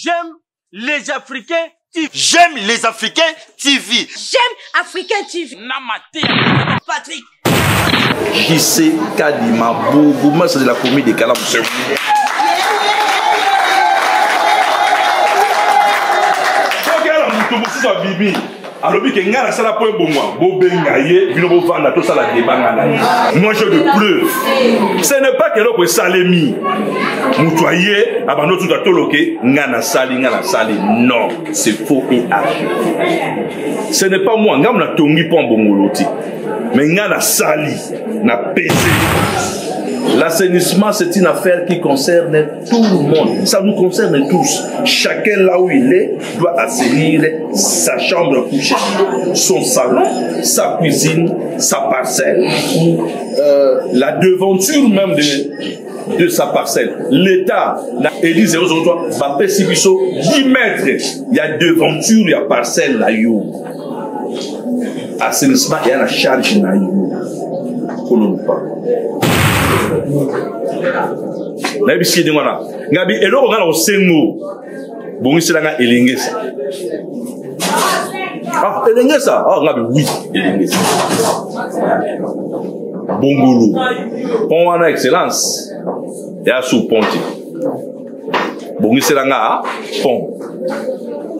J'aime les Africains TV. J'aime les Africains TV. J'aime Africain TV. Namate Patrick. JC Kadima Bouguma, c'est de la commune de Kalam. Alors, moi je le pleure. Ce n'est pas que l'on salemi. Moutoyer, abandon tout à toloke, ngana sali. Non, c'est faux et archi. Ce n'est pas moi, ngam na tongi pon bongoloti. Mais ngana sali, na pesé. L'assainissement, c'est une affaire qui concerne tout le monde. Ça nous concerne tous. Chacun là où il est doit assainir sa chambre à coucher, son salon, sa cuisine, sa parcelle, la devanture même de sa parcelle. L'État, Élie 003, va faire 10 mètres. Il y a devanture, il y a parcelle là. Assainissement, il y a la charge là. Nabi si dingwana ngabi eloko ngala osengo bongisi langa elengesa elengesa ngabi oui elengesa bongolo pon wana excellence ya sous ponti bongisi langa pon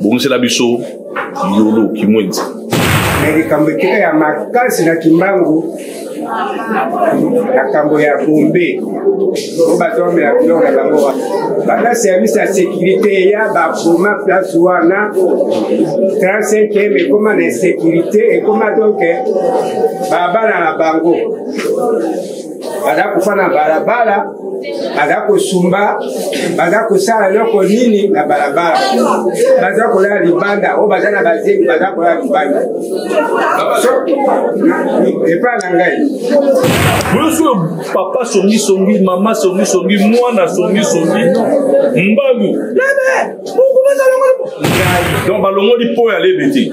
bongisi la biso yolo kimwenzi ngi kambekeka ya makasi na kimbangu nakambo ya bombe obatombe ya biloko na bango bana service ya sécurité ya baboma place wana 35e ekoma na sécurité ekoma donc babana na bango baza kufa na balabala baza kosumba baza kosala eloko nini na balabala baza kolala libanda oyo baza na bazengi baza kolala libanda epa na ngai papa songi mama songi mwana songi mbalu donc balongoli po ya lebeti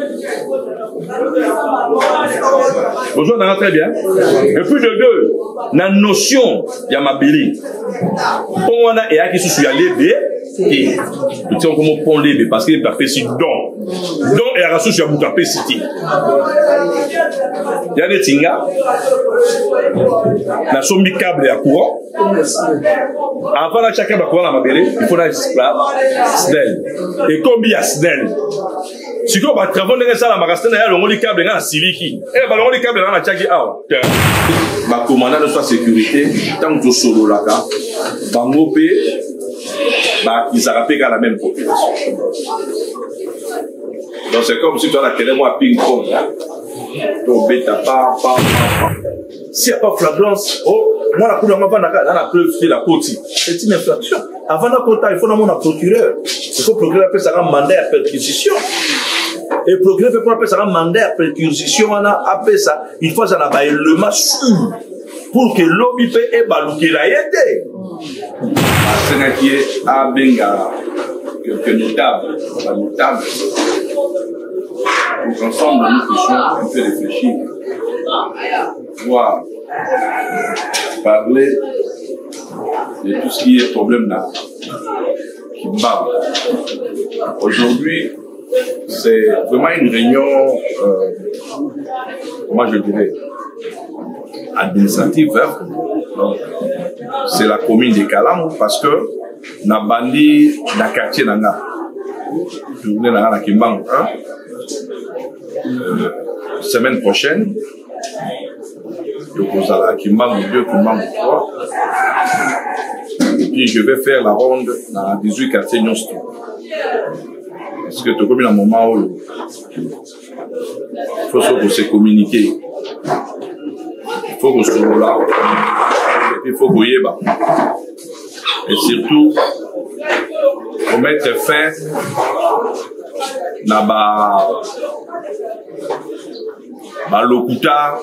bonjour dans très bien et puis de deux la notion ya mabeli on wana et aki susu ya lebe et tu sais comment pon lebe parce qu'il parfait si don et la susu ya butape city ya des tinga na sombi câble ya courant avant la chacun va courant la mabeli il faut la snell et combien snell si on va travailler dans la magasin là on les câbles dans siliki et ballon les câbles dans la chaki ah ma commandant de sa sécurité tant que solo là ka bango pe ba ils arrapent à la même population donc c'est comme si tu as la télé moi ping pong to beta pa s'il n'y a pas flagrance oh moi la couleur m'a dans la preuve c'est la côte c'est une infraction avant la côte il faut demander un procureur il faut procureur après ça un mandat à perquisition. Et le procureur fait pour appeler ça un mandat à perquisition, après ça, il faut ça le massue pour que l'homme peut ébalouer la yété. C'est qui est à Benga, que notable. Donc ensemble, nous puissions un peu réfléchir, voir, parler de tout ce qui est problème là, qui barre. Aujourd'hui, c'est vraiment une réunion, moi je dirais, administrative. C'est la commune de Kalam parce que na bandi na quartier nanga, tourner na Kimbangu. Semaine prochaine, je à Kimbangu 2, Kimbangu 3. Et puis je vais faire la ronde dans 18 quartiers Nyonsto. Parce que tu as comme un moment où il faut se communiquer. Il faut qu'on soit là. Il faut qu'on y ait. Et surtout, pour mettre fin à l'okuta,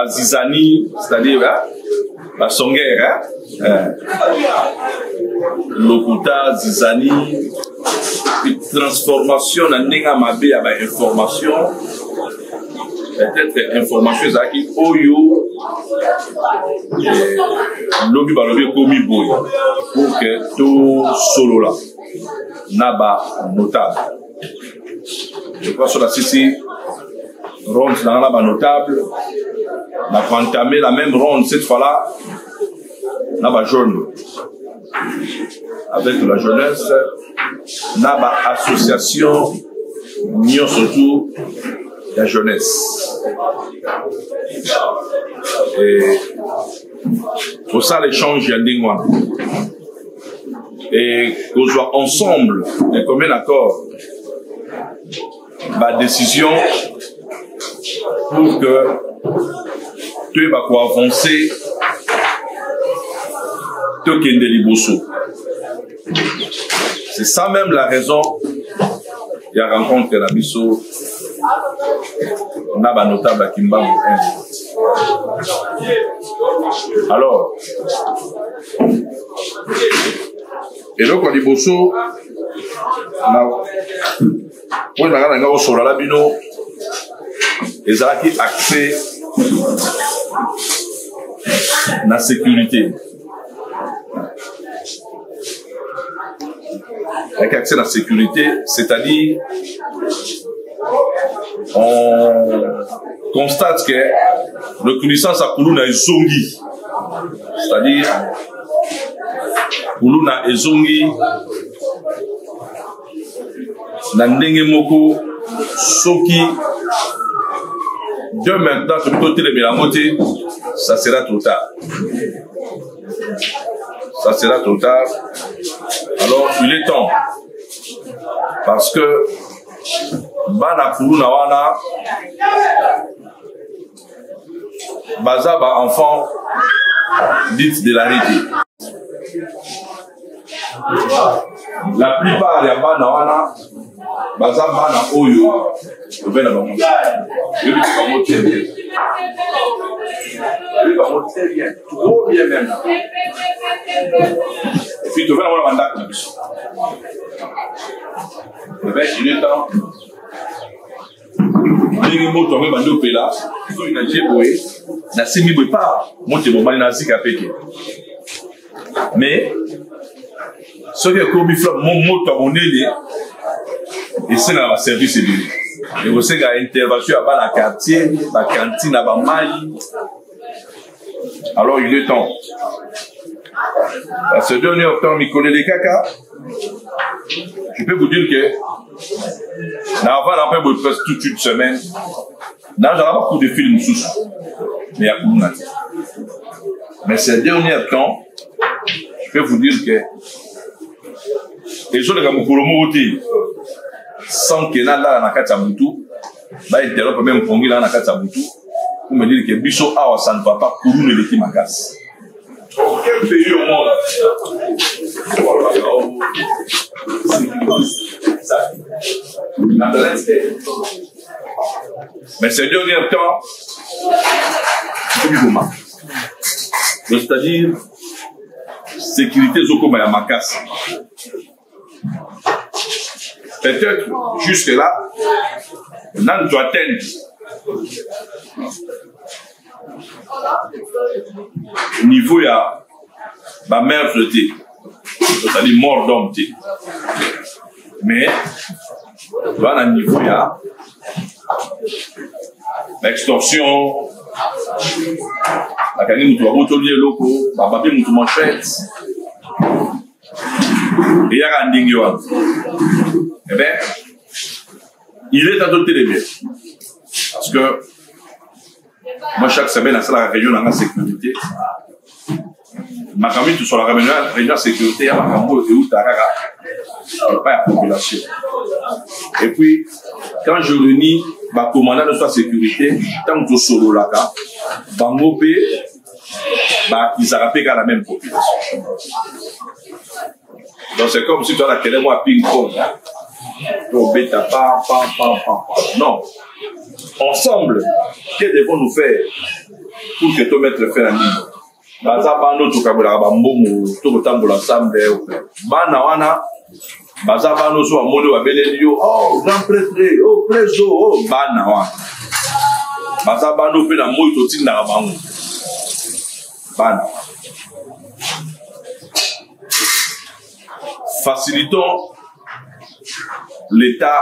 zizani, c'est-à-dire, Songer, Lokuta, Zizani, une transformation dans Nenga Mabé avec information, peut-être information zaki oyo lobi balobi komi boy pour que tout solo là naba notable. Je crois sur la CC ronde dans la notable, on a entamé la même ronde cette fois-là, naba jaune avec la jeunesse, naba association nion surtout la jeunesse. Et pour ça l'échange y a des mois. Et qu'on soit ensemble et commun accord, ma décision pour que tu vas quoi avancer, tu qui es. C'est ça même la raison. Il y a rencontre la biso, on a un notable à Kimba. Alors, et donc on dit bosso, on a sur la bino, et ça qui accès à la sécurité. Avec accès à la sécurité, c'est-à-dire on constate que reconnaissance à Koulouna est zongi, c'est-à-dire Koulouna est zongi, na ndenge moko soki de maintenant tu peux te lever la moitié, ça sera trop tard. Ça sera trop tard. Alors il est temps parce que bana Koulouna wana baza ba enfant dit de la rite. La plupart des bana wana baza bana oyo obena ba moto. Je dis pas moto très bien. Je dis pas moto très bien. Trop bien même. Et puis tu vas avoir un mandat comme ça. Il est temps. Les mots tombent dans le pays là. Ils ont été boé. Na semi boé pas. Moi je m'en na zika pété. Mais ce qui est comme il faut mon mot tombé né. Et c'est dans le service public. Et vous savez qu'il y a intervention à la quartier, la cantine à Bamaï. Alors il est temps. À ce dernier temps, mes collègues de caca, je peux vous dire que avant la fin de presque toute une semaine, n'a pas beaucoup de films sous, mais il y a beaucoup de. Mais ces derniers temps, je peux vous dire que les gens qui ont sans que là na kati ya mutu ba interrompre même pongi là na kati ya mutu pour me dire que biso awa ça ne va pas courir le petit magas. Quel pays au monde? Mais ces derniers temps, c'est-à-dire sécurité zoko ya makas. Peut-être jusque là, on doit atteindre niveau ya ma mère flottée, c'est-à-dire mort d'homme. Mais là, on a niveau ya l'extorsion, la canine moutou abotolier loko, la babé moutou manchette, et il y a un dingyo. Eh bien, il est adopté les biens. Parce que moi, chaque semaine, à la réunion dans la sécurité, ma famille, tout sur la réunion de sécurité, à ma famille, et où Tarara, pas la population. Et puis, quand je réunis ma commandant de la sécurité, tant que solo là, Bangopé, ils rappellent la même population. Donc, c'est comme si tu as la télé, moi, ping-pong. Non. Ensemble, que devons-nous faire pour que tout mettre fin à nous? Baza bano to kabula bambomo to tambola sambe bana wana baza bano so amone wa belelio oh grand prêtre oh preso oh bana wana baza bando pe na moi totinda bango bana facilitons l'État.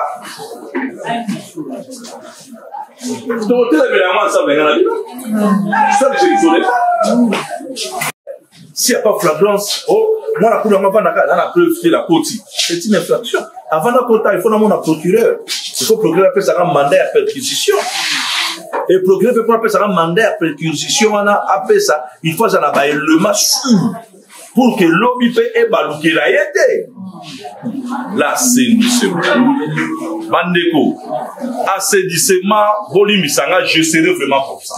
S'il n'y a pas flagrance, moi la preuve la côté. C'est une infraction. Avant la côte, il faut un procureur. Il faut procureur après ça un mandat à perquisition. Et le procureur peut prendre un mandat à perquisition. Après ça, il faut ça le massou pour que l'homme peut évaluer la yété. L'assainissement. Bandeko, assainissement, Bolimisanga, je serai vraiment comme ça.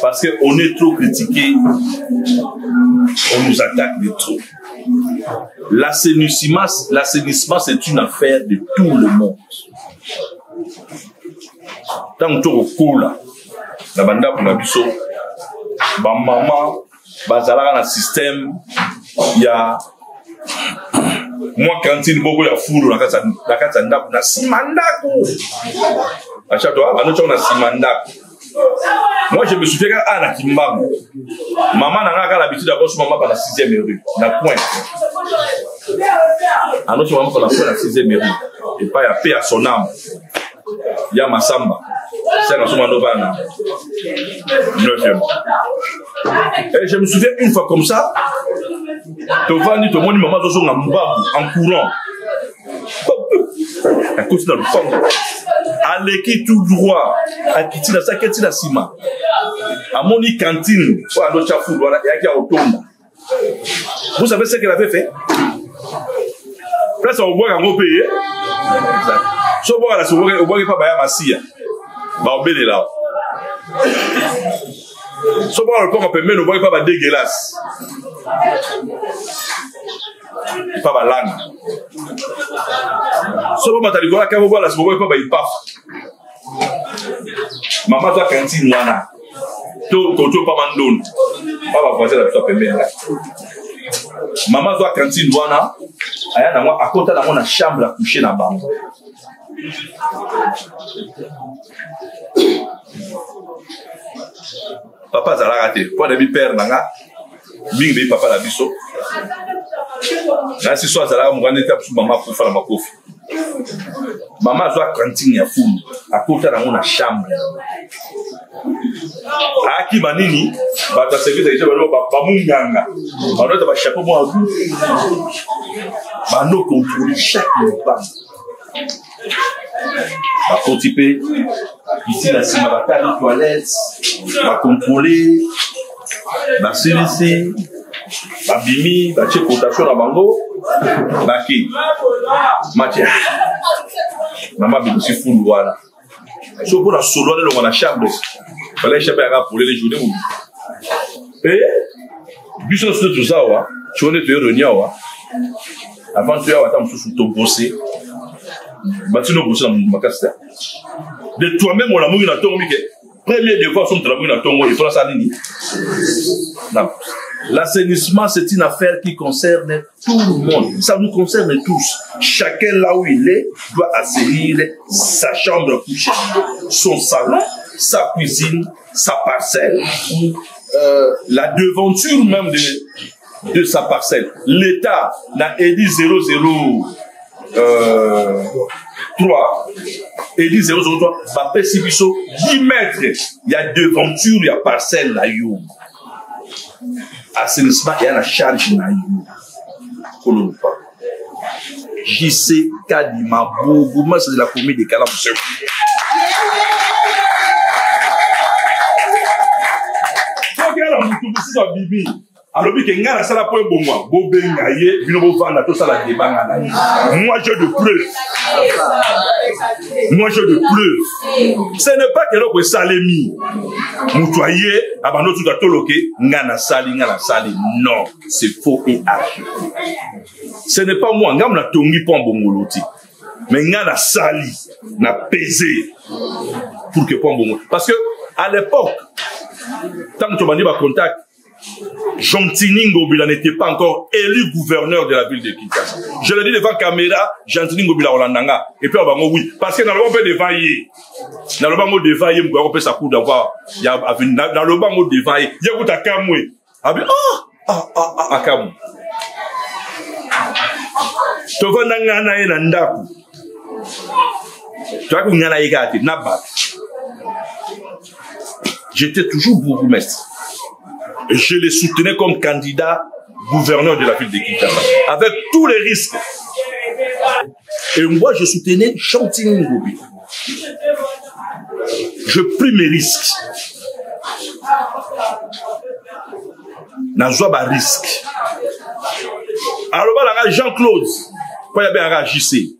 Parce qu'on est trop critiqué, on nous attaque de trop. L'assainissement, c'est une affaire de tout le monde. Tant que tu es là, la banda pour la biso, ma maman, bazala dans le système, il y a moi cantine beaucoup ya fulu na kata ndaku na simandako acha toi anocho na simandako. Moi je me souviens quand na Kimbangu maman na ngaka l'habitude d'avoir son maman par la 6e rue na point anocho maman par la 6e rue et pas ya paix à son âme ya Masamba c'est dans son mandobana 9e. Et je me souviens une fois comme ça Tovani, tout le monde, maman, en courant. À côté dans le fond. À l'équipe tout droit. À quitter la saquette, la cima. À mon cantine. À notre chafou, voilà, il y a automne. Vous savez ce qu'elle avait fait? Là, ça va voir un gros pays. Si on voit là, on voit pas Massia. Bah, on est là. Si on voit le corps, on peut même, on voit pas dégueulasse. Pas ma langue. Si on voit ta ligola, quand on voit là, on voit pas il paf. Maman doit cantine wana. Tout pas mandon. Pas ma voisine la toi pembe. Maman doit cantine wana. Aya na moi à côté dans mon chambre à coucher na bango. Papa zala raté. Pour des père nanga. Bing be papa la biso. Là si soit zala mo ngane tape maman pour faire ma kofi. Maman doit cantine ya fou à côté dans mon chambre. Aki manini ba ta service de ba munganga. Ba no ta ba chapeau mo abu. Ba no contrôler chaque pas. Ba contiper ici la cima ba ta toilette, ba contrôler ba CVC, ba bimi, ba check cotation na bango, ba ki. Matia. Maman bi aussi fou voilà. So pour la solo dans la chambre. Fallait chercher à pour les journées. Et biso sur tout ça wa, tu on est réunion wa. Avant tu as attendre sous ton bossé. Bah tu nous bosser dans ma casse. De toi-même on a mouillé na ton mike. Premier devoir son travail na ton il faut ça nini. Non. L'assainissement, c'est une affaire qui concerne tout le monde. Ça nous concerne tous. Chacun là où il est doit assainir sa chambre à coucher, son salon, sa cuisine, sa parcelle, la devanture même de sa parcelle. L'État n'a édit 003. Édit 003. Va percevoir 10 mètres. Il y a devanture, il y a parcelle là. Assainissement, il y a la charge na you. JC Kadima Bouguma, c'est de la commune de Kalam. Alors, il y a un sala point bon moi. Bobé ngaye, binobo vanda tout ça la débat ngana. Moi j'ai de preuves. Moi j'ai de preuves. Ce n'est pas que l'on peut salemi. Moutoyer, abano tout à toloke, ngana sali. Non, c'est faux et archi. Ce n'est pas moi, ngam na tongi pon bongoloti. Mais ngana sali, na pesé pour que pon bongo. Parce que à l'époque, tant que tu m'as dit ma contact. Jean-Tini Ngobila n'était pas encore élu gouverneur de la ville de Kinshasa. Je le dis devant caméra, Jean-Tini Ngobila Olandanga. Et puis on va dire oui. Parce que dans le banc devant y dans le banc devant y on peut s'accouder d'avoir dans le banc devant y il y a tout à Kamwe. Ah Kamwe. Tu vas n'angana na ndaku. Tu vas n'angana igati nabat. J'étais toujours bourgmestre. Et je les soutenais comme candidat gouverneur de la ville de Kinshasa, avec tous les risques. Et moi, je soutenais Jean-Tini Ngobila. Je pris mes risques. Nazwa risque. Alors, là, Jean-Claude, quand il y avait un JC,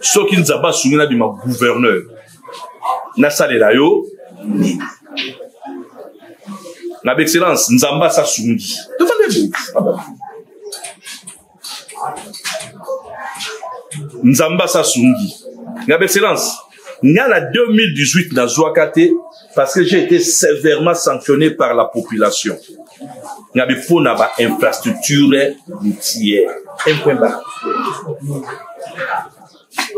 ce qui nous a pas soumis de ma gouverneur, Nassale Layo, na excellence Nzamba Sasungi. Nzamba Sasungi. Na excellence, n'a la 2018 na Zouakate parce que j'ai été sévèrement sanctionné par la population. N'a pas faut na ba infrastructure routière. Un point bas.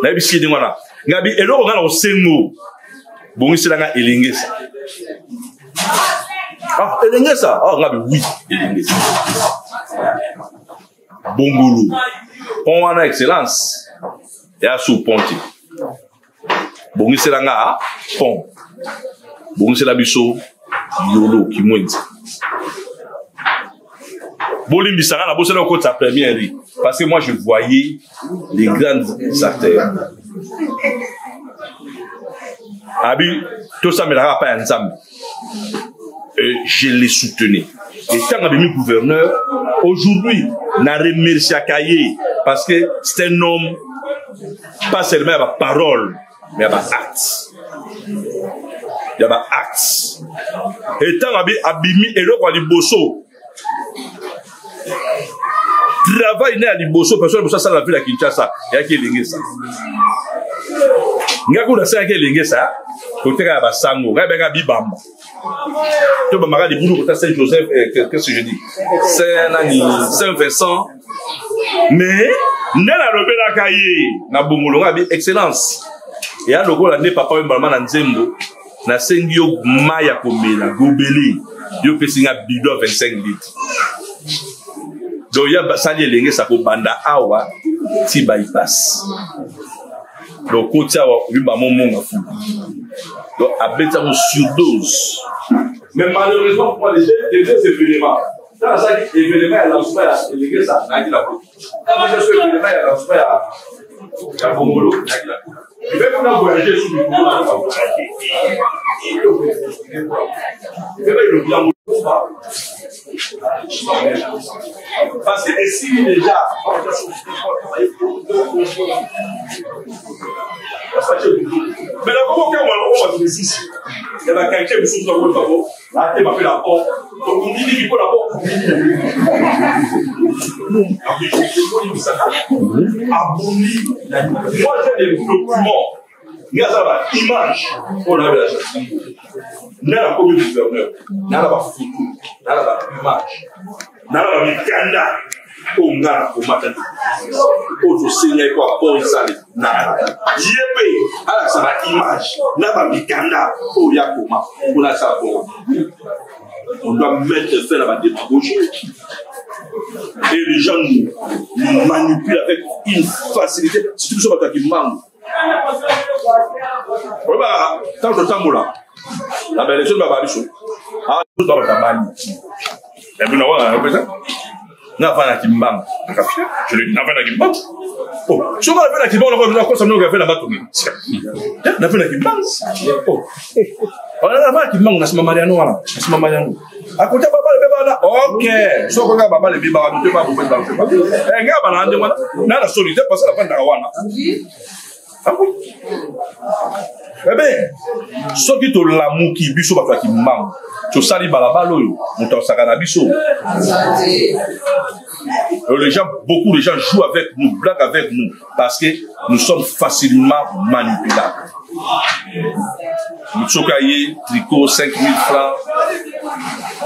Na bisi de ngwana. N'a bi eloko ngana osengo. Bon c'est là elengesa. Ah, elengesa. Ah, ngabi oui, elengesa. Bongolo. On a excellence. Et à sous ponti. Bon c'est là pont. Bon c'est la biso yolo qui mwenzi. Bolim bisara na bosse na côté sa première rue parce que moi je voyais les grandes artères. Abi tout ça me l'a pas ensemble. Et je les soutenais. Et quand on a mis gouverneur, aujourd'hui, on a remercié Akaye parce que c'est un homme, pas seulement à parole, mais à acte. Il y a un acte. Et quand on a abimi et l'autre a dit bosso. Travail né à Liboso, parce que ça la ville à Kinshasa, il y a qui est ça. Il y a qui est ça. Côté à Bassango, Rebecca Bibamba. Tu vas marrer les boulots côté Saint-Joseph, qu'est-ce que je dis? Saint-Vincent. Mais, n'a la rebelle à Kaye, n'a Bongolo, excellence. Et à l'ogo, la ne papa, un balman en Zembo, n'a Sengyo Maya Komela, Gobeli, yo pesinga bidon 25 litres. Donc, il y a Bassali Lengue, ça peut banda awa, ti bypass. Donc, côté awa, oui, bah, mon monde fou. Donc, à bêta, on surdose. Mais malheureusement, pour les deux événements, dans ça, l'événement, elle lance pas, elle ça, n'a la peau. Quand je suis événement, elle lance pas, il y a Bongolo, n'a la peau. Je vais vous voyager sur le Bongolo. Parce que si déjà, mais là, comment on va ici? Il y a quelqu'un qui se trouve dans le là, il m'a fait la porte. Donc, on dit qu'il faut la porte. Moi, j'ai des documents. Il y a des images. On a la chanson. Il y a la commune du gouverneur. Il y a la photo. Il y a la image. Il y a la mikanda. On a la matin. On signe quoi pour ça. Yépé. Alors, ça va image. Il y a la mikanda. On y a comment. On a ça pour. On doit mettre fin à la démagogie. Et les gens nous manipulent avec une facilité. C'est tout ça qui manque. Quand je t'en là, la belle chose va bichou. Ah, tout dans la balle. Et puis, on va faire ça. N'a pas qui m'bam. Je lui dis, n'a pas qui m'bam. Oh, si on va faire la qui m'bam, on va faire la la bâton. N'a pas qui m'bam. Oh, on a la qui m'bam, on a ce Mariano. Ce Mariano. À côté, papa, le bébé là. Ok. Si on regarde papa, le bébé, on ne peut pas vous mettre dans le bébé. Eh, gars, on a un demande. On a la solidité parce que la fin de la Rwanda. Ah oui. Eh bien, ce qui est l'amour qui biso va qui manque. Tu sali balabalo, on t'a sagana biso. Les gens, beaucoup de gens jouent avec nous, blaguent avec nous, parce que nous sommes facilement manipulables. Nous sommes tricot 5 000 francs.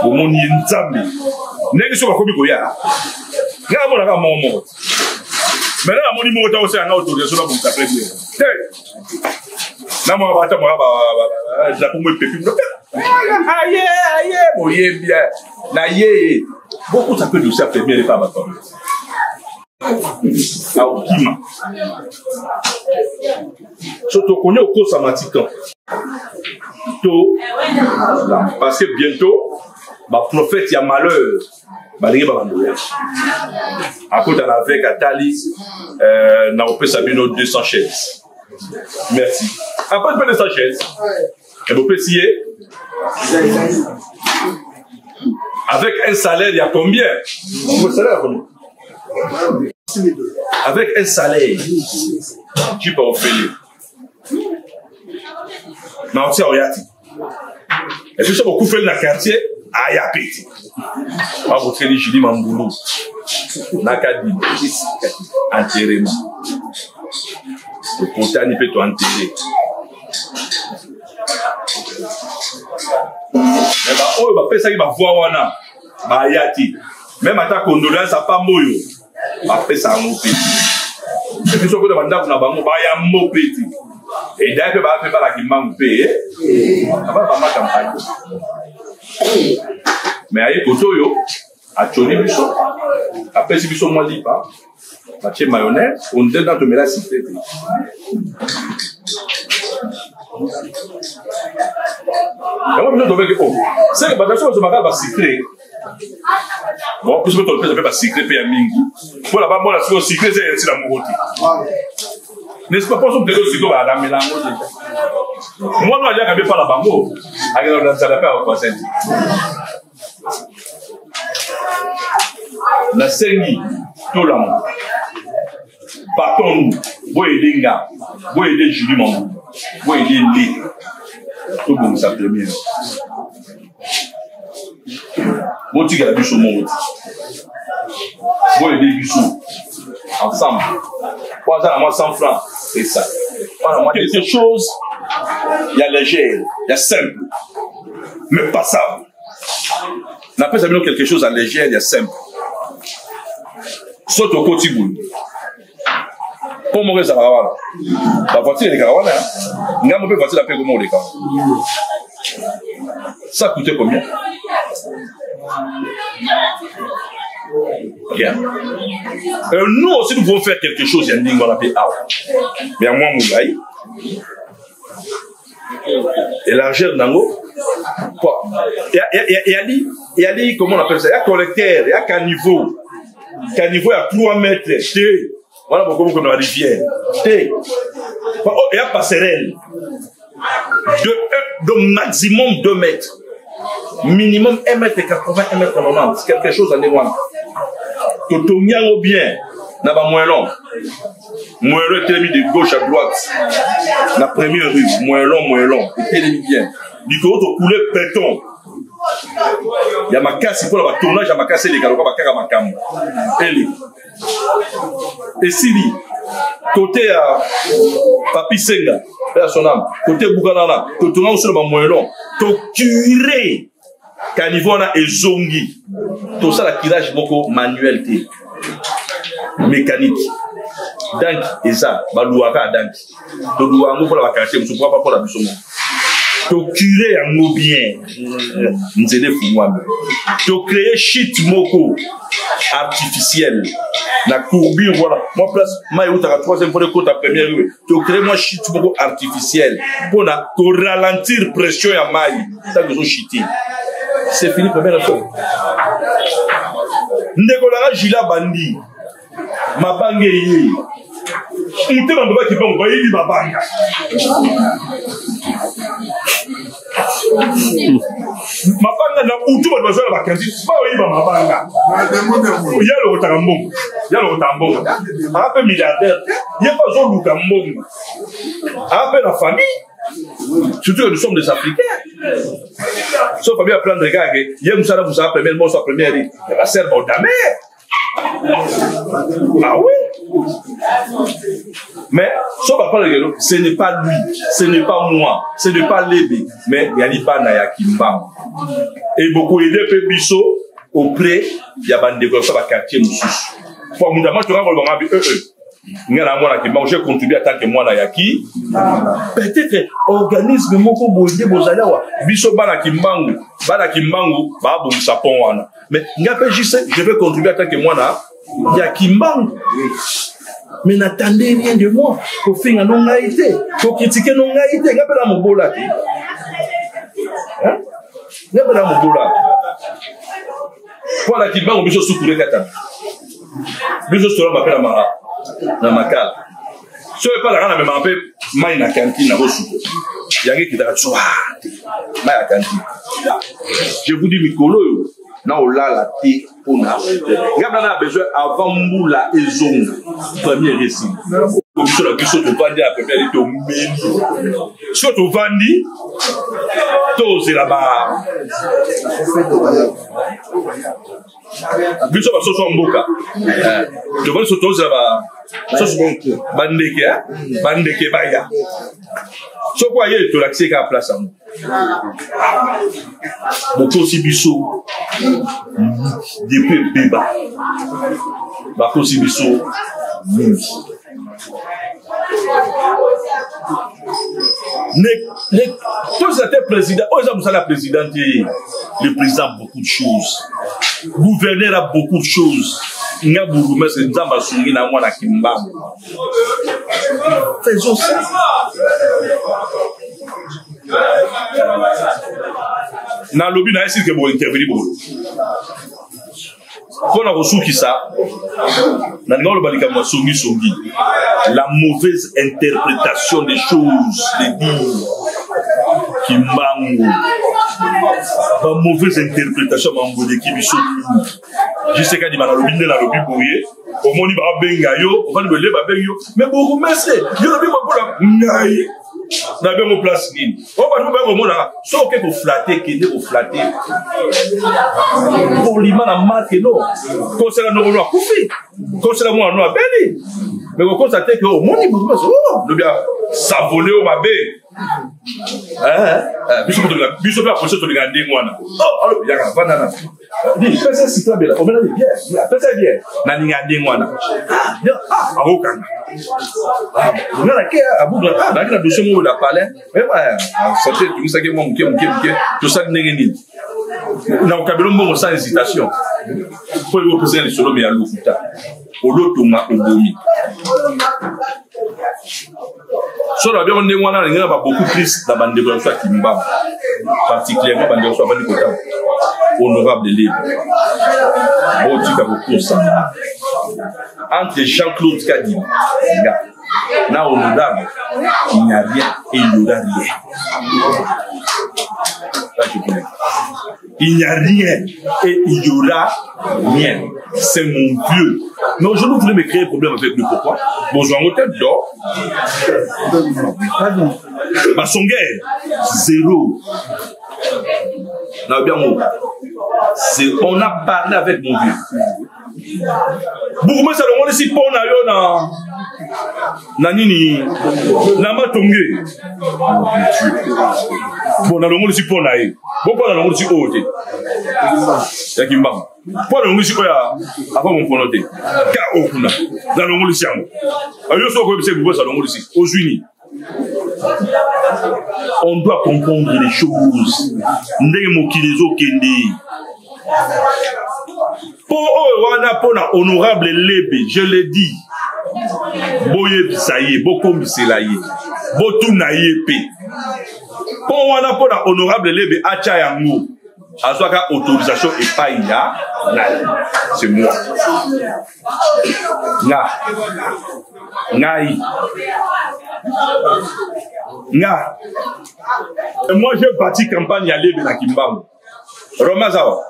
omoni nzambe ndenge soka komi koya nga mona ka momo mais là moni mo ta aussi nga autorisation na bonka très bien na mo ba ta mo ba la pour me pépi aïe moye bien na ye beaucoup ça peut de ça premier pas ba toi aokima so to connaît au cours samatikan to parce que bientôt ba prophète ya malheur ba lingi ba bandoya akota na avec atali na opesa bino 200 chaises merci après pas 200 chaises et vous payez avec un salaire il y a combien votre salaire combien avec un salaire tu peux offrir mais on tient au yati et puis ça beaucoup fait dans le quartier à Yapeti on vous traiter Julie Mamboulou nakadi enterrement le comptable peut tout enterrer mais bah oh bah pesa qui va voir wana bah yati même à ta condoléance à pas moyo bah pesa en mopeti et puis ce que demande na bango bah ya mopeti et d'ailleurs bah fait pas la qui manque payer ça va pas ma campagne mais aïe kotoyo a tchoni biso après si biso moi lipa bah chez mayonnaise on donne dans de la cité c'est que badasho bazomaka basikre bon plus que tolpesa mpe basikre mpe ya mingi mpo na bamona siko sikre eza yeti na moko te n'est-ce pas poso mteke siko balamela yango te mwana aliaka mpe pala bango akenda na nzala mpe abakwasenti nasengi tolamo partons boyede nga boyede Julie Mamboulou boyede nde tobongisa première botikala biso moko boyede biso ensemble po aza na mwa 100 francs et ça quelque chose il y a légère il y a simple mais passable napesa bino quelque chose à légère il y a simple soto koti boule pour moko ezalaka wana bavoiture elekaka wana ngambo mpe voiture ape koma oleka ça coûtait combien bien nous aussi nous pouvons faire quelque chose ya ndingo na pe awa mais ya mwa molai élargir nango yali comment on appelle ça ya collecteur ya caniveau ya 3 mètres te voilà beaucoup dans la rivière te et ya passerelle de maximum 2 mètres minimum 1 mètre 80 1 mètre 90 quelque chose en dévoile totongiango bien na ba moellon télémi de gauche à droite la première rue moellon télémi bien likolo to couler béton ya makasi pour la tournage ya makasi les galoka bakaka makambo ele esili côté à Papi Senga à son âme côté Bouganana to tourna sur ba moellon to curer Canivona et zongi tout ça la tirage moko manuel té mécanique donc et ça balouaka donc to douango pour la quartier musu pas pour la bisomo to curer en bien nzele fumwa to créer shit moko artificiel la courbure voilà moi place mai utaka 3e pour le côté première rue to créer moi shit moko artificiel pour na to ralentir pression ya mai ça que zo shité c'est fini première fois ndekolanga jila bandi mabange ye mutema ndo baki bango bayili babanga mabanga na utu ba bazala bakanzi ba oyiba mabanga yalo otaka mbongo ape milliardaire ye pas zo luka mbongo ape la famille surtout que nous sommes des Africains sauf bien prendre les gars que hier nous allons vous appeler le mot sur première ligne il va servir d'amère ah oui Mais, ce n'est pas lui, ce n'est pas moi, ce n'est pas Lébé, mais il y a des Nayakimba. Et beaucoup aidé Pébiso auprès de la bande de quartier Moussous. Pour moi, tu vas voir j'ai contribué en tant que moi Nayaki. Peut-être organisme moko boye bozalawa biso bana kimbangu ba bo sapon wana. Mais je vais contribuer en tant que moi na ya kimbangu. Mais n'attendez rien de moi. Pour faire non ngaïté, pour critiquer non ngaïté, ngapela mobola. Hein? Ngapela mobola. Pour la kimbangu biso sukure kata. Biso sura m'appelle Mara. Na makala. Si on parle de la même main na cantine na rosu. Il y a qui t'a tsoa. Main à cantine. Je vous dis Mikolo na ola la té ona. Ngabana a besoin avant moula et zone. Premier récit. Comme sur la question de vendre à peu près de menu. Si tu vendis, tu es là-bas. Biso baso so mboka. Je vois so toza ba bandeke baya. So kwa ye to l'accès ka place am. Beaucoup si biso depuis beba. Ba ko si biso. Tous étaient présidents, le président a beaucoup de choses, le gouverneur a beaucoup de choses. Faisons ça. Dans le lobby, il y a qui vont intervenir. Quand on a reçu qui ça, la mauvaise interprétation des choses, des dires, qui manque, la mauvaise interprétation je sais qu'il y a des lobby bouillé, au moins il va bengayo, on va le lever bengayo, mais beaucoup mais c'est, il y a des na bien mon place nini on va nous faire au monde là sauf que pour flatter pour l'imana marque non quand c'est la nouvelle couper quand c'est la moi noir belle mais quand constater que au monde il peut le bien savonner au mabé biso pas pour se te regarder moi oh alors il y a banana dis fais c'est très bien on va dire bien fais bien na regarder moi ah aucun on a la qui a bout la dossier mo la palais mais santé tout ça que moi tout ça n'engeni na ukabelo mbongo sans hésitation pour le président le solo mais à l'ofuta olotonga obomi so la bien on est wana ngena ba beaucoup plus dans bande de gens qui mba particulièrement bande de gens bande kota honorable Lébé bon tu as beaucoup ça entre Jean-Claude Kadi na honorable il n'y a rien et il n'y aura rien. Il n'y a rien et il y aura rien. C'est mon Dieu. Mais aujourd'hui, vous voulez me créer un problème avec lui. Pourquoi? Bon, je vais en tête d'or. Ma son guerre, zéro. On a parlé avec mon Dieu. Beaucoup de gens ont dit pour na nini na matongé bon na longo si pona e bon pona longo si ote ya kimbang pona longo si oya avant mon ponote ka okuna na longo si yango ayo so ko bise bubo sa longo si ozwini on doit comprendre les choses ndenge mokilizo kende pour wana pona honorable Lébé je le dis boye bisaye bokombisela ye botuna ye pe pour wana pona honorable Lébé acha yango azwaka autorisation epai ya c'est moi nga et moi j'ai bâti campagne à Lébé na Kimbangu Roma zawa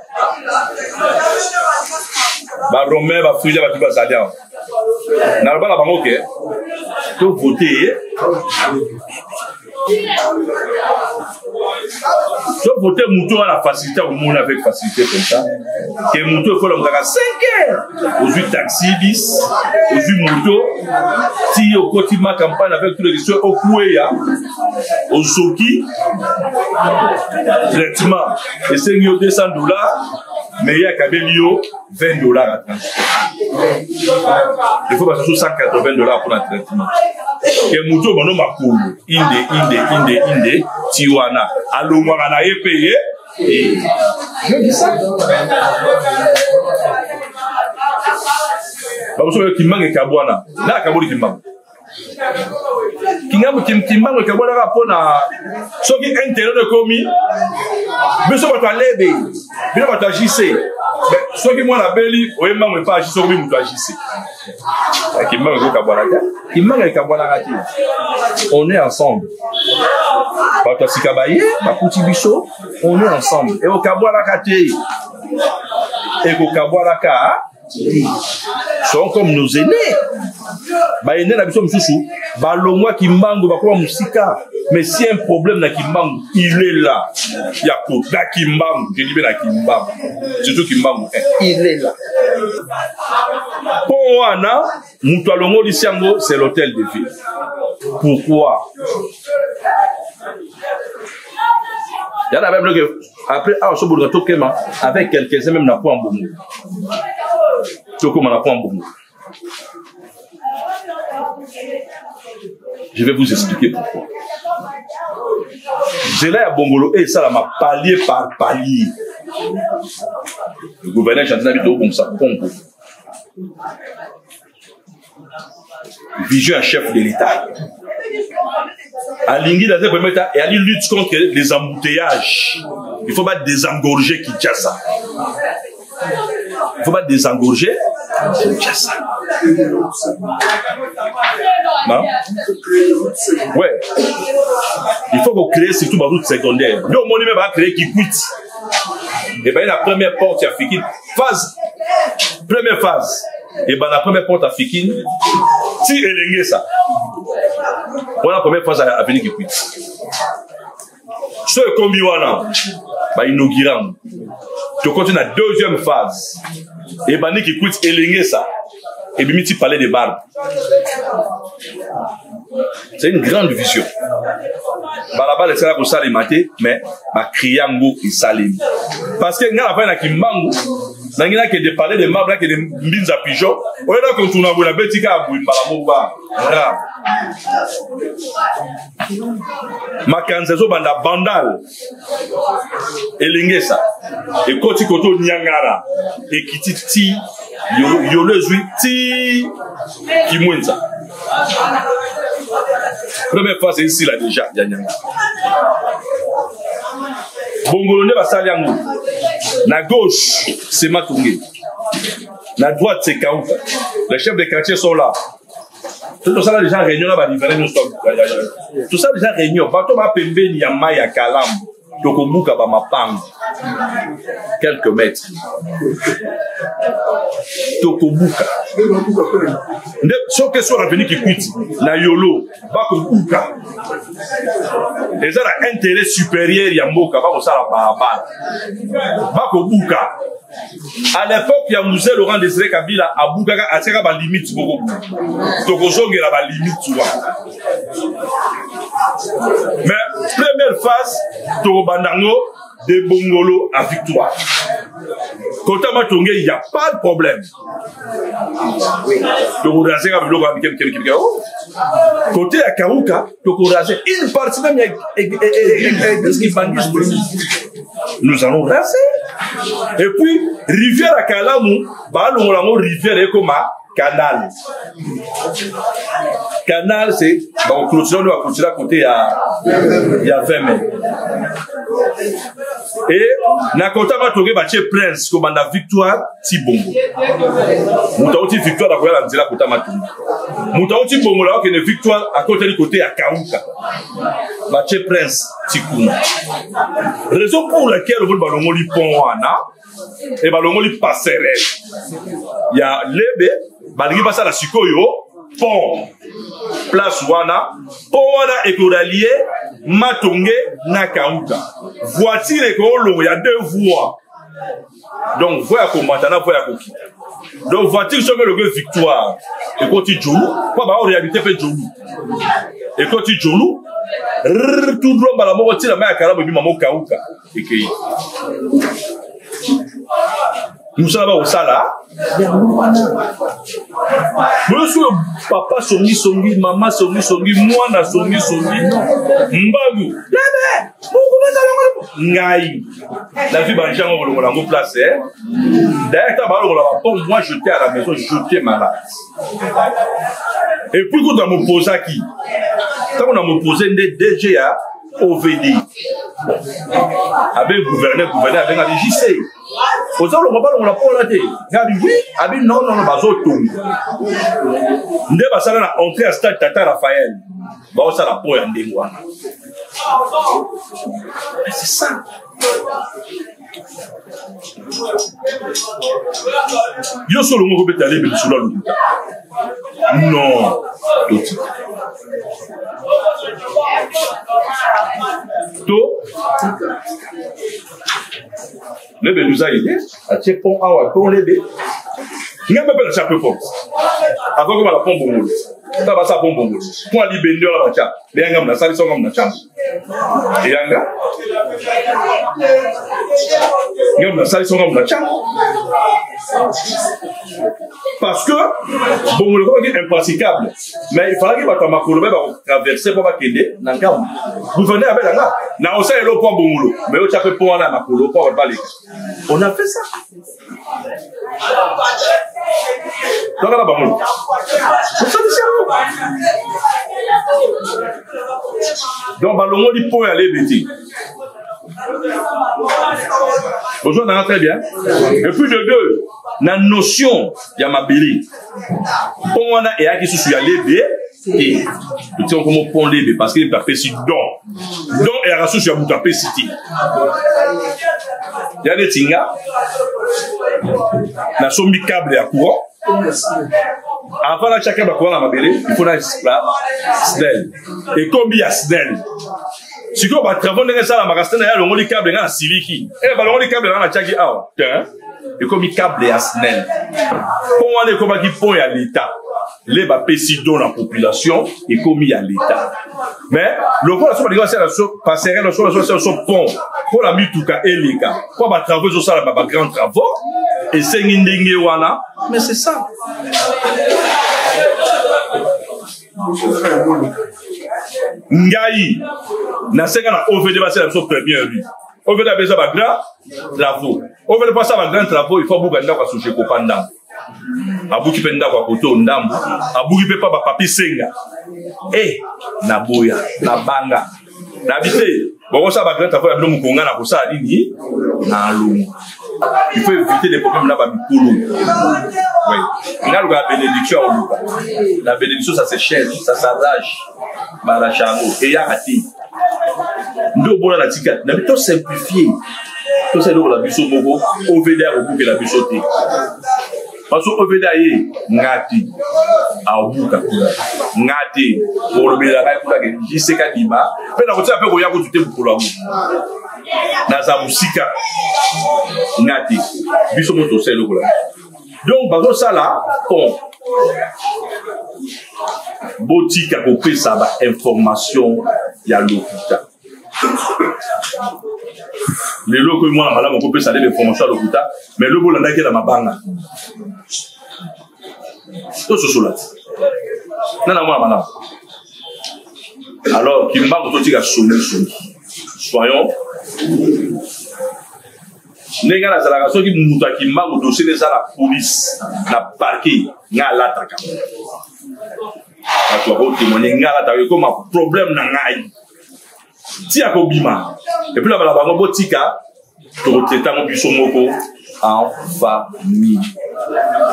ba Roma ba fuja ba tuba sadia na ba la bango ke to voter So voter Mouto à la facilité au monde avec facilité comme ça. Que Mouto il faut le faire à 5 heures. Aujourd'hui taxi bis, aujourd'hui Mouto. Si au quotidien campagne avec tous les questions au Kouéa, au Soki, traitement. Et c'est $200, mais il y a Kabelio $20 à transport. Il faut passer sur $180 pour un traitement. Que Mouto bono makulu inde tiwana alongwa na ye payé et je dis ça babuso kimbange kabwana na kabuli kimbange kingamu kimbange kabwana rapona soki intérêt komi beso bato alebe bino bato agissé soki mwana beli oyemba mwe pa agissé komi muto agissé kimbange ko kabwana kimbange kabwana kati on est ensemble bato asikabaye bakuti biso on est ensemble et au kabwana kati et ko kabwana ka sont comme nos aînés. Bah aînés la biso msusu balongwa kimbango bakoma musika mais si un problème na kimbango il est là il y a kota kimbango je dis bien la kimbango surtout kimbango il est là pour wana mutu alongo lisiango c'est l'hôtel de ville. Pourquoi? Il y en a même que après avec quelques-uns même n'a pas un bon mot. Je vais vous expliquer pourquoi. J'ai là à Bongolo et ça m'a palier par palier. Le gouverneur chanté d'habitude comme ça. Vision un chef de l'État. À Lingui, dans premier état, et à lui lutte contre les embouteillages. Il faut pas désengorger Kinshasa. Il faut pas désengorger Kinshasa. Non? Ouais. Il faut qu'on crée surtout dans route secondaire. Nous, on même va créer qui quitte. Et bien, la première porte africaine, première phase. Et bien, la première porte africaine, si elle est ça. On a la première phase à venir qui quitte. Ce combi wana, bah inaugurant. Tu continues la deuxième phase. Et ben qui quitte élinguer ça. Et bien tu parlais des barbes. C'est une grande vision. Bah là-bas les salaires pour ça les mater, mais bah criango et salim. Parce que n'a pas na kimbangu, n'a rien que de parler des marbres que des mbins à pigeon. On est là quand on a vu la bête qui a bu malamoba. Makanzezo banda bandal elingesa et koti koto nyangara et kititi yolezui ti kimwenza. Première fois c'est ici là déjà nyangara. Bongolone basali yango. Na gauche c'est Matungi. Na droite c'est Kaouka. Les chefs de quartier sont là. Tout ça déjà réunion là, tout ça déjà réunion. Bato ma pembe ni ya maya kalam. Tokobuka ba mapang. Quelques mètres. Tokobuka. Sauf que soit revenu qui quitte. Na yolo. Bakobuka. Et ça a intérêt supérieur ya mboka. Bako ça la barabara. Bakobuka. À l'époque, il y a Moussé Laurent Désiré Kabila à Bougaka à Tseka ba limite beaucoup. Tokozonge la ba limite tu vois. Mais première phase, Tokobandango de Bongolo à victoire. Côté Matongé, il n'y a pas de problème. Tokozonge la biloko avec quelqu'un. Côté à Kaouka, Tokozonge une partie même de ce qui bangise. Nous allons raser. Et puis, rivière à Kalamou, rivière est comme un canal. Canal, c'est, on va continuer à côté, il y a 20 mètres. Et, na côté, on va trouver Prince, comme on a victoire, Tibongo. Moutaouti victoire, à côté, on dit la côté, Moutaouti Bongo, là, on a une victoire, à côté du côté, à Kaouka. Baché Prince, Tikouna. Raison pour laquelle on va le pont, et balongo li passerelle. Il y a lebe, balongi passe à la sikoyo, pont place wana pont wana ekoralie Matonge na Kauta voiture ekolo ya 2 voies donc voie ya komata na voie ya kokita donc voiture soki le victoire ekoti jolu kwa ba réalité pe jolu ekoti jolu tout droit bala moko tila ma ya karabu bi mamo Kauta ekei nous sommes au sala. Monsieur papa songi, maman songi, moi na songi, mbagu. Ngai. La vie banjang on l'a place. D'ailleurs, moi j'étais à la maison, j'étais malade. Et puis quand on me pose qui, quand on me posé des DGA OVD. Avec gouverneur avec un JC. Au sein, on l'a pas laté. Il a dit oui, il non, bazo tout. Ndé basala na entrée à stade Tata Raphaël. Ba ça la po ya ndengwa. C'est ça. Yo solo mo ko betale be solo lu. Non. Le bé nous a aidé à check pont awa pont le bé. Nga me bela chaque fois. Avant que la pont bongo. Ta ba sa pont bongo. Pont ali bendo la bacha. Le nga na sali so ngam na cham. E yanga. Ngam na sali so ngam na cham. Parce que bongo le est impraticable. Mais il fallait que ba makolo ba traverser pour ba kende na ngam. Gouverneur abela nga. Na osa elo pont bongo. Mais o chape pont na makolo pour ba balika. On a fait ça. Donc là, bon. Donc, le mot du point aller bêtis. Bonjour, on a très bien. Et puis de deux, la notion Yamabili. On a et à qui se aller bé. Et tu sais comment pont les parce qu'il est fait si don. Donc, et à la source, il y a Boutapé City. Il y a des tingas. La sombi câble à courant. Avant la chacun va courir la mabélé, il faut la SNEL. Et combien il y a SNEL? Si on va travailler dans la magasin, il y a le câble dans la Siliki. Et le câble dans la Tchaki. Et comme il câble à SNEL. Pour moi, les combats qui font à l'État. Les va payer dans la population et commis à l'État. Mais le point de la situation passerait dans son pont pour la mituka et les cas. Pour va travailler sur ça, la grand travaux et c'est une wana. Mais c'est ça. Ngai, na senga na OVD va ser la première lui. OVD a besoin de grand travaux. OVD pas ça grand travaux, il faut beaucoup de temps sur Kopanda. Abuki penda kwa koto ndambo abuki pe pa ba papi senga na boya na banga na bité bon ça va grand travail ya bilomu konga na kosa dini na lungu il faut éviter les problèmes là ba bikolo oui na luka bénédiction au luka la bénédiction ça c'est cher ça s'arrache bara chango et ya ati ndo bona na tika na bito simplifier tout ça donc la biso moko OVD au bout que la biso té. Parce que OVD ngati abuka ngati pour le béla pour la jiseka dima mais na kotia pe ko ya ko tuté pour la na za musika ngati biso moto selo ko la donc bazo sala pont botika ko pesa ba information ya l'hôpital. Les locaux, moi, madame, on peut saler les formations à l'hôpital, mais le boulot n'a ma banga. Tout ce là. Non, non, moi, madame. Alors, qui m'a dit que soyons. Les gars, la raison qui m'a dossier de la police, la parquet, n'a l'attaque. À toi, vous témoignez, n'a l'attaque comme un problème n'a rien. Tia Kobima. Et puis là, la banque Tika, pour traiter mon buisson moko en famille.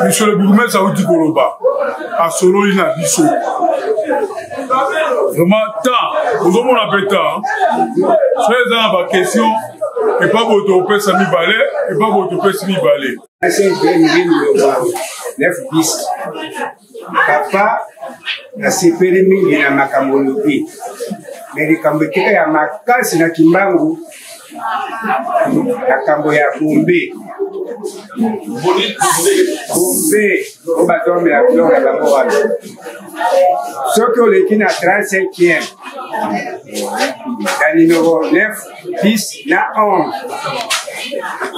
Monsieur le bourgmestre, ça vous dit Koloba. À Solo, il y a Bissot. Vraiment, tant, vous avez mon appétant. Soyez dans ma question, et pas votre opé Sami Balé, et pas votre opé Sami Balé. 9 bis. Papa nasepeli mingi na makambo lobi. Mais likambo tika ya makasi na kimbangu makambo ya Bombe. Bombe obatombe ya biloko ya bango wana. Soki oleki na 35e na numéro 9 10 na 11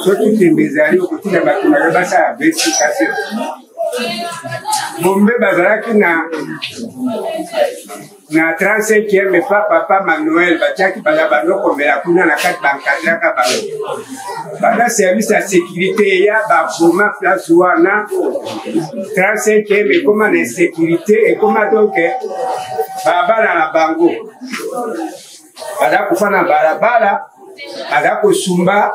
soki tembe ezali okotina bato na basala verification. Bombe bazalaki na 35e papa Manuel batiaki bana banokomela kuna na kati bankadraka bango bana service ya sécurité ya baboma place wana 35e ekoma na insécurité ekoma donc babana na bango baza kufa na balabala baza kosumba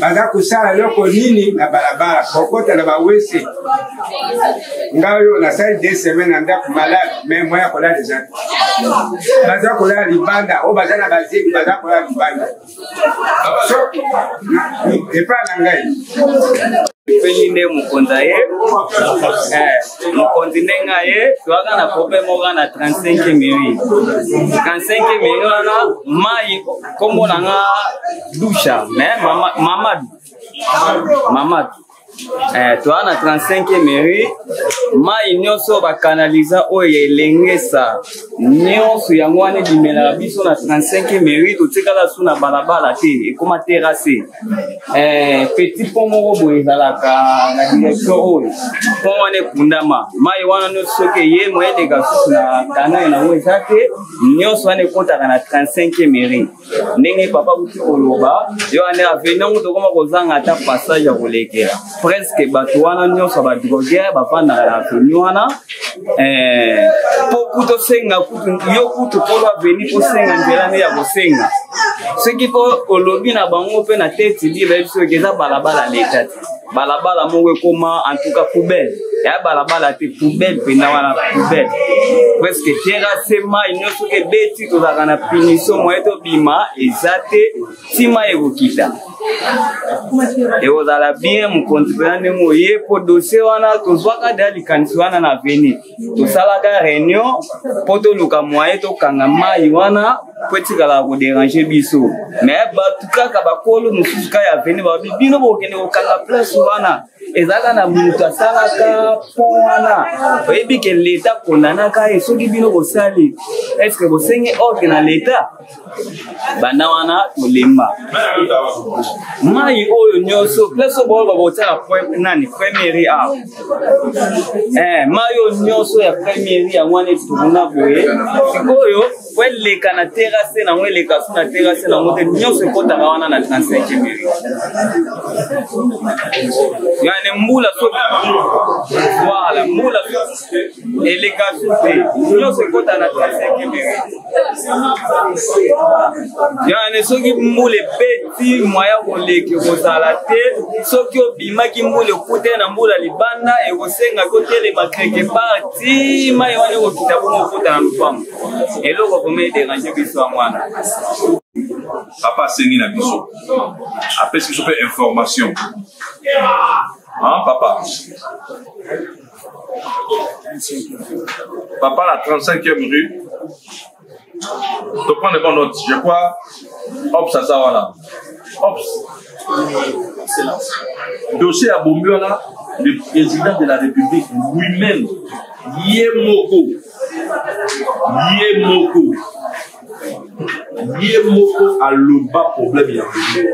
baza kosala eloko nini na balabala kokota na bawese ngayo nasali 2 semaines na ndako malade mais moya kolala eza baza kolala libanda o baza na bazeki baza kolala libanda so epa na ngai Peline mukonza ye mukonzi nenga ye tuaka na problème oka na 35 mairie 35 mairie wana mai kombo nanga dusha mais mama tuaka na 35 mairie mai nyonso bakanaliza oyo elengesa nyonso yango wana ebimelaka biso na 35 mairie totikala su na balabala te ekoma terrasse petit pont moko boye ezalaka na direction oyo pont wana ekundama mai wana nyonso soki eye moyeleka susu na kanayo nango eza te nyonso wana ekotaka na 35 mairie ndenge papa kuti koloba yo wana aveni yango tokoma kozanga ata passage ya kolekela presque bato wana nyonso badroguere bafandaka na aveni wana po kutu osenga kutu yo kutu polo aveni posenga nzela nde ya kosenga soki po olobi na bango mpe na teti liba biso eza balabala leta te balabala moko ekoma en tout cas poubelle ya balabala te poubelle pena wana poubelle presque terrasse mai nyonso ebeti tozalaka na punition moye tobima eza te ntima ekokita ekozala bien mokonzi mpena ndenge oye po dossier wana tozwaka deya likanisi wana na veni tosalaka réunion mpo toluka moye tokanga mai wana po etikala koderange biso mais bato kaka bakolo mosusu ka ya veni babi bino bokende kokanga place wana ezalaka na moto asalaka po wana oyebi ke leta kondanaka ye soki bino bosali estce bosengi ordre na leta banda wana tolemba mai oyo nyonso place oyo babotala nani première awa mai oyo nyonso ya première yango wana etokuna boye sikoyo po eleka na terrasse nango eleka so na terrasse nango te nyonso ekotaka wana na 35 mairie yani mbula soki voilà mbula eleka so te nyonso ekota na 35 mairie yani soki mbula ebeti moya koleki kozala te soki obimaki mbula ekute na mbula libanda ekosenga kotelema quelque part ti mai wana ekokita bongo okota na lupango eloko vraimen ederange biso ya mwana papa asengi na biso apesi biso mpe information papa la 35e rue to prendre bonne note je crois ops aza wana ops dossier ya bombi wana le président de la république lui-même ye moko aloba problème ya bombi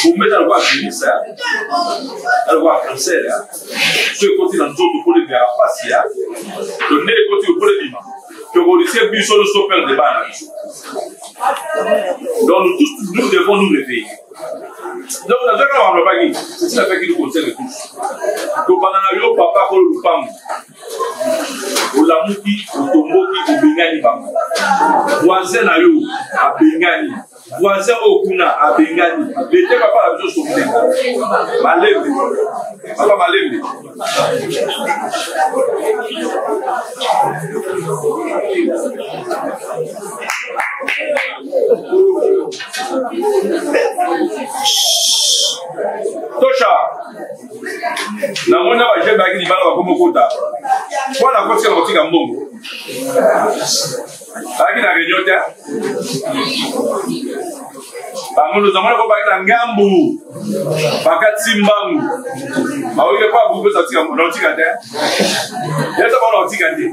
bombi alikuwa avinisa alikuwa cancer so ekoti na nzoto pole bia pasi ya to nde ekoti pole bima tokolisie biso nyonso perdre bana donc nous devons nous réveiller donc nazaka balobaki ceci na feki nous concerne tous tobanda na yo papa kolo lupango olamuki otomboki obengani bango voisin na yo abengani voisin okuna abengani lete papa la biso sokulenga malembe papa malembe comme Kota. Voilà quoi c'est le petit Gambongo. Avec la réunion nous avons pas Ngambu, Bakatimbangu. Ah oui, il pas beaucoup de gens qui ont il y a pas de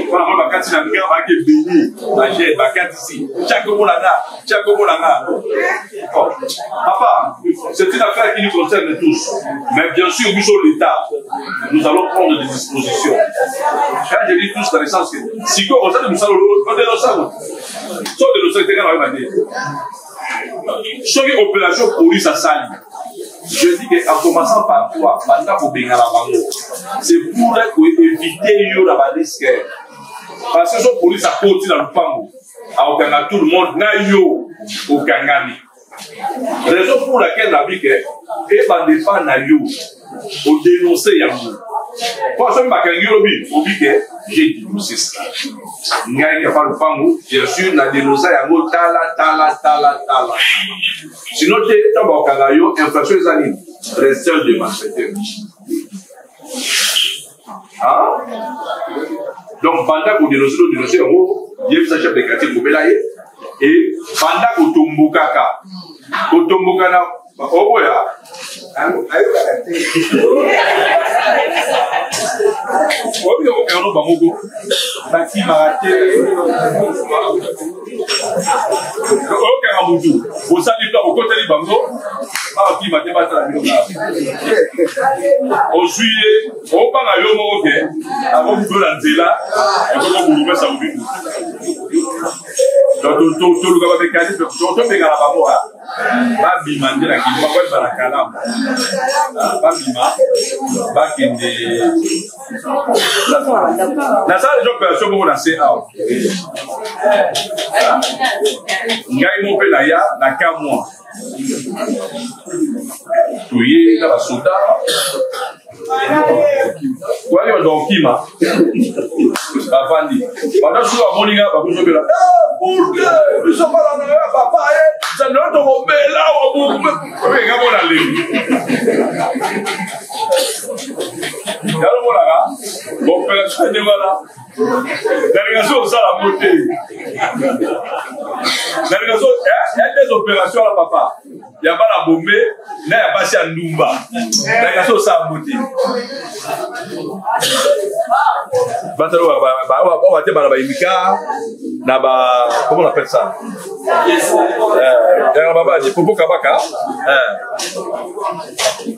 voilà, Bakati n'a pas été béni, Bakati ici. Chaque Bolanga. Papa, c'est une affaire qui nous concerne tous. Mais bien sûr, nous sommes l'État. Nous allons prendre des dispositions. Quand je dis tous dans le sens que si on sait que nous allons sur les opérations police à Sali, je dis qu'en commençant par toi, c'est pour éviter le risque. Parce que la police a continué dans le pango, à Okanga, tout le monde n'a yo au Kangami. Raison pour laquelle la vie est, et pas des fans n'a yo au dénoncer Yamou. Pour ça, j'ai dénoncé ça. Ngai n'a pas le pango, bien sûr, n'a dénoncé Yamou, tala. Sinon, tu es au Kangayo, inflation des années, resteur de malfaiteurs. Hein? Donc, pendant que vous dénoncez, il y a un chef de quartier pour Belaye, et pendant que Tombokaka, oh, yeah. La salle des opérations pour la CA. Ngai mon pelaya, la Kamwa. Touye, la Basuta. Quoi, il y a donc Kima. Bafandi. Pendant que je suis à Moninga, je suis là. Pour que nous sommes pas là, papa, ça ne doit pas être là, on va l'opération de voilà. Délégation ça la beauté. Délégation, il y a des opérations là, papa. Il n'y a pas la bombée, il n'y a pas si à Ndumba. Délégation ça la beauté. Comment on appelle ça?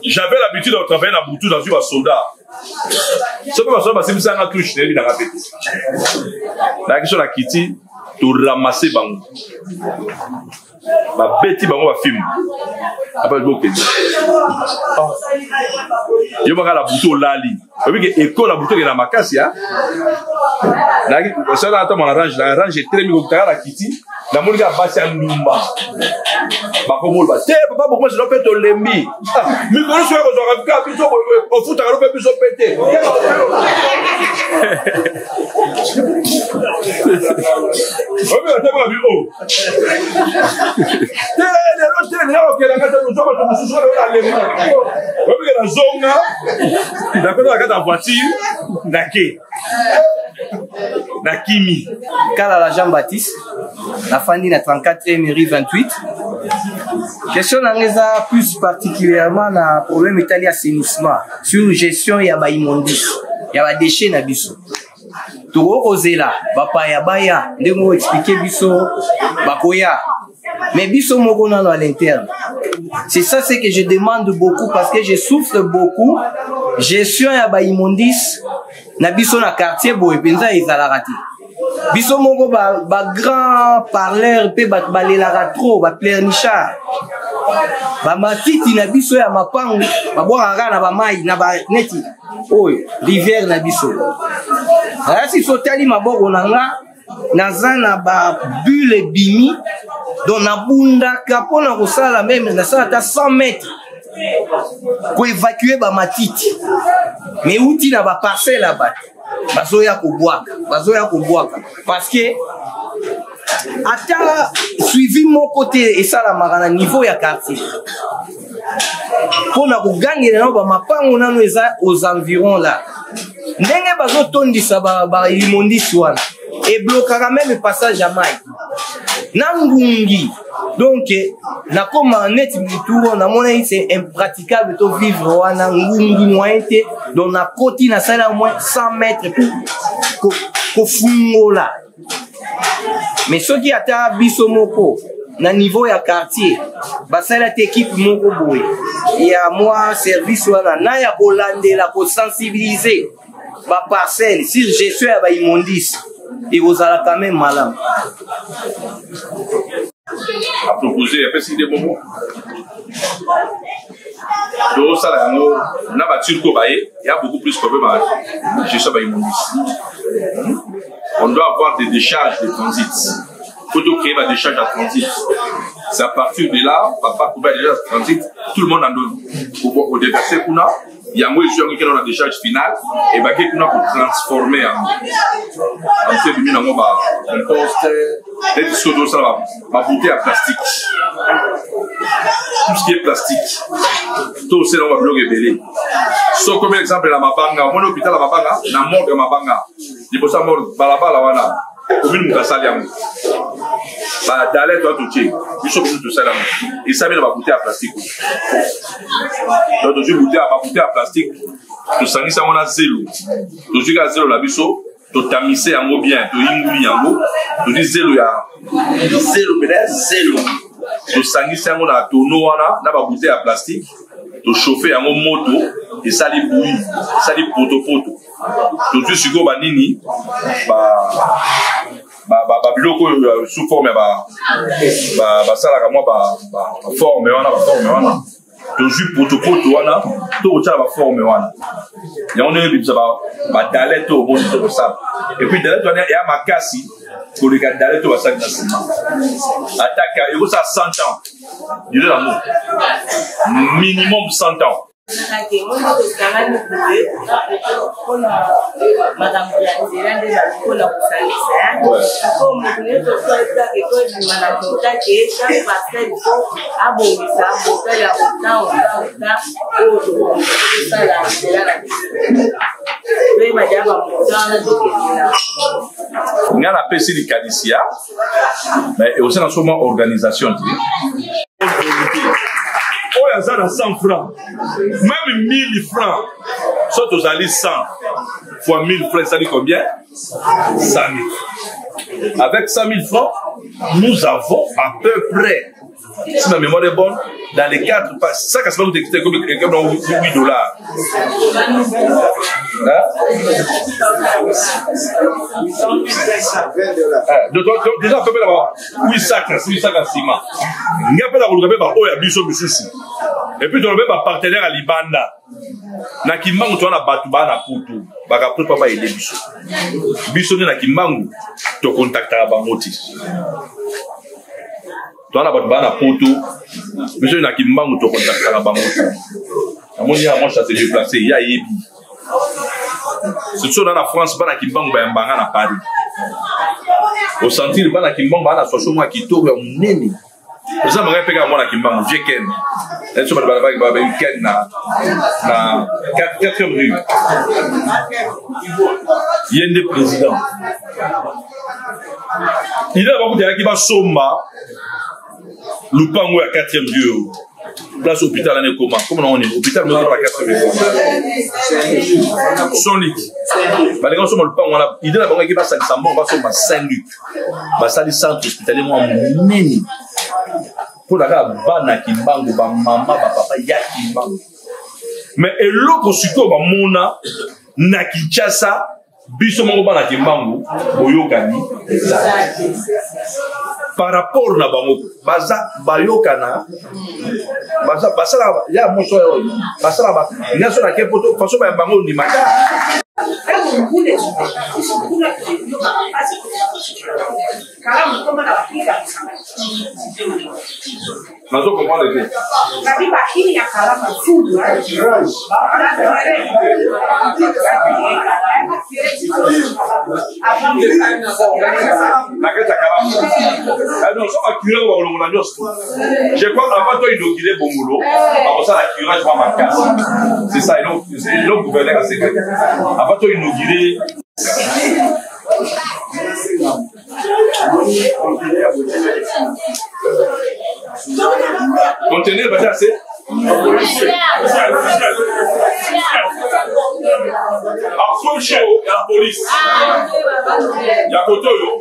J'avais l'habitude de travailler dans Boutou dans un soldat. Ce que je fais, c'est que touche dans la tête. La question de la Kitty, tu ramasser bango. Ma bête bango va film. Après le bouquet. Je vais la Boutou lali. Vous voyez que l'école la Boutou est dans ma casse, hein? Ça là, on arrange très bien la Kitty. La moulga basse à Numba. Bakomol ba. Papa, pourquoi je dois faire ton lembi? Mais quand je suis au foot, on peut plus péter. Nakimi. Kalala Jean-Baptiste, la famille na 34e mairie 28. Question d'angeza plus particulièrement na problème italien assainissement sur gestion ya ba immondis, ya ba déchets na biso. Toko kozela bapaya baya ndemo expliquer biso bakoya. Mais biso moko nano à l'interne. C'est ça ce que je demande beaucoup parce que je souffre beaucoup. Gestion ya ba immondis na biso na quartier boye penza ezalaka te. Biso moko ba grand parleur pe balelaka trop ba pleurnichard. Ba matiti na biso ya mapangu ba boaka na ba mai na ba neti. Oyo rivière na biso. Ala si sotali maboko nanga nazana ba bulle bimi don na bunda kapona ko sala même na sala ta 100 mètres. Pour évacuer ba matiti. Mais outi na ba parcelle là-bas. Bazoya ko boaka parce que ata suivi mon côté et ça la marana niveau ya quartier. pour na kugangela na ba mapango nano eza aux environs là ndenge bazo tondisa ba imondisi wana et bloquera même le passage à Maï Nangungi. Donc na koma net tour na mona c'est impraticable de vivre wana ngungi moyen donc na koti na sala au moins 100 mètres pour ko fungola. Mais ce qui ata biso moko na niveau ya quartier basala équipe moko boye ya moi service wana na ya kolandela ko sensibiliser ba parcelle si gestion ya ba immondis et vous allez quand même malin à proposer un peu si des moments donc ça là na ba turco baé il y a beaucoup plus de problèmes gestion ba immondis. On doit avoir des décharges de transit. Il faut créer des décharges de transit. C'est à partir de là, papa couper déjà de transit, tout le monde en donne. Au déverser kuna, il y a moins de gens qui ont la décharge finale et bah qui kuna pour transformer en fait du minimum compost, des disques d'eau ça va bouteille à plastique. Tout ce qui est plastique, tout c'est là on va bloquer belé. So comme exemple la Mabanga, mon hôpital la Mabanga, na mort de Mabanga. Il faut ça mort balabala wana. Commune Mukasaliam. Bah d'aller toi tout chier. Il faut que tout ça là. Et ça met la bouteille à plastique. Donc je bouteille à plastique. Tu sens ça on a zéro. Donc tu as zéro la biso. Tu tamiser en mot bien. Tu inguli en mot. Tu dis zéro ya. Zéro peut-être zéro. Tu sens ça on a tonneau wana. Na ba bouteille à plastique. Tu chauffer en moto. Et ça les bouillie. Ça les poto. Donc tu suis go banini. Biloko sous forme ça la moi forme wana to jus poto wana to cha ba forme wana ya on est ça ba dalet au bon de ça et puis dalet wana ya makasi ko le dalet wa ça attaque il faut ça 100 ans du l'amour minimum 100 ans. On a PC du Cadicia, mais aussi dans son organisation. Oh, il y a 100 francs. Même 1000 francs. Soit aux alliés 100 fois 1000 francs, ça dit combien? 100 000. Avec 100 000 francs, nous avons à peu près, si ma mémoire est bonne, dans les 4, ça casse pas vous d'expliquer comme quelqu'un dans 8 $. Donc, déjà, on peut là-bas 8 sacs en ciment. Il n'y a pas d'abord, oh, il y a biso ici. Et puis, on a un partenaire à Libanda. Na kimbangu tu wana batu bana putu. Baka putu papa ile biso. Biso ni na kimbangu to contacta ba moti. Tu wana batu bana putu. Biso ni na kimbangu to contacta ba moti. Amoni ya monsha se déplacer ya yebi. C'est ça dans la France bana kimbangu ba mbanga na Paris. Au sentir bana kimbangu bana soso mwa kitoko ya munene. Vous avez un peu à moi qui m'a mangé Ken. Elle se met dans le Ken na 4e rue. Il y a des présidents. Il y a beaucoup de gens qui vont somma. Le pango à 4e rue. Place hôpital à Nekoma. Comment on est? Hôpital nous à 4e rue. Sonic. Les gens sont le pango là. Il y a des gens qui vont s'en on va somma Saint-Luc. Va salir centre hospitalier moi meni. Pour la bana kimbangu ba mama ba papa ya kimbangu mais eloko siko ba mona na Kinshasa biso mongo bana kimbangu boyokani par rapport na bango baza bayokana baza basala ya moso basala ba ngaso na kepoto faso ba bango ni maka Nazo comprendre les faits. Je crois qu'avant toi inaugurer Bongolo, avant ça la curage va ma casse. C'est ça, et l'autre gouverneur à secret. Avant toi inaugurer. Conteneur, vas-y assez. Après chaud, il y a la police. Il y a Kotoyo.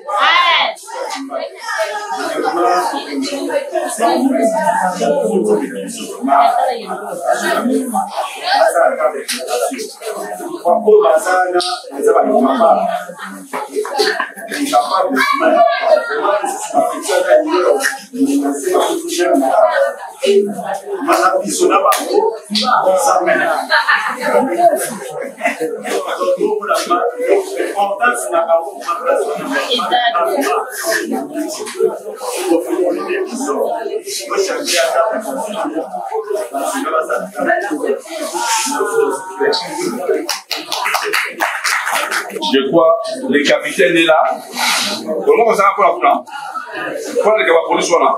Je crois le capitaine est là. Comment ça va pour la plan? Pour la police soit là.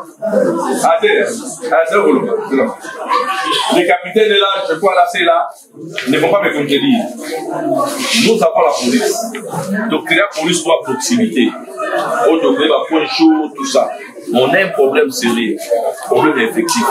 Le capitaine est là, je crois là, c'est là. Ne vont pas me contredire. Nous avons la police. Donc la police doit à proximité. Au degré, point chaud, tout ça. On a un problème sérieux, problème effectif.